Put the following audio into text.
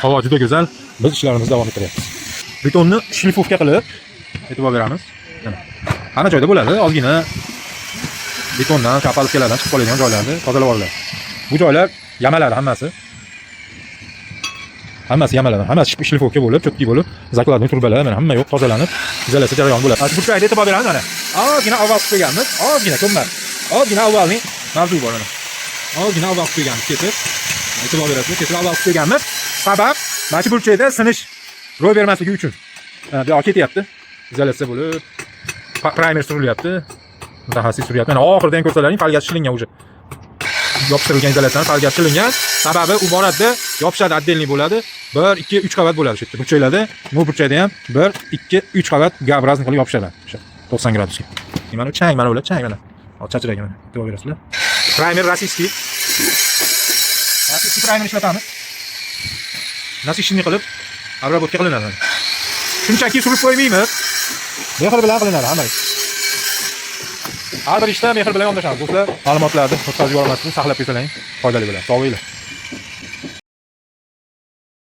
Havo juda go'zal. Biz ishlarimizni davom ettiryapmiz. Betonni shlifovka qilib e'tibor beramiz. Mana. Hamma joyda bo'ladi, ozgina betondan, kapalkalardan chiqib qoladigan joylarni tozalab olinadi. Bu joylar yamaladi hammasi. Hammasi yamaladi. Hammasi shlifovka bo'lib, cho'tki bo'lib, zakladni turbalar mana hamma yo'q, tozalanib, izolyatsiya jarayoni bo'ladi. Bu joyda e'tibor beramiz mana. Ozgina avval qilib qo'yganmiz. Ozgina ko'mar. Ozgina avvalning mavzu bor mana. Ozgina avval qilib qo'yganmiz ketib. E'tibor berasiz, ketib avval qilib qo'yganmiz. Sabab mana shu burchakda sinish ro'y bermasligi uchun. Bu yoq ketyapti. Izolyatsiya bo'lib, primer surilyapti. Mutaxassis suryapti. Mana oxiridan ko'rsalaring, falgasi shilingan уже. Yopishtirilgan izolyatsiyadan falgasi shilingan. Sababi u borada yopishadi, отдельный bo'ladi. 1, 2, 3 qavat bo'ladi shu yerda. Burchaklarda, bu burchakda ham 1, 2, 3 qavat G-obrazniy qilib yopishadi. O'sha 90 gradusga. Mana u chang, mana ular chang mana. Chachiragi mana. E'tibor berasizlar. Primer rossiyskiy. Rossiyskiy primer ishlatamiz. Nasishni qilib обработка qilinadi. Shunchaki surib qo'ymaymiz. Mehr bilan qilinadi hamma ish. Har bir ishda mehr bilan yondashamiz. Do'stlar, ma'lumotlarni o'tkazib yubormasdan saqlab qo'ysalaring foydali bo'ladi. Sog' bo'linglar.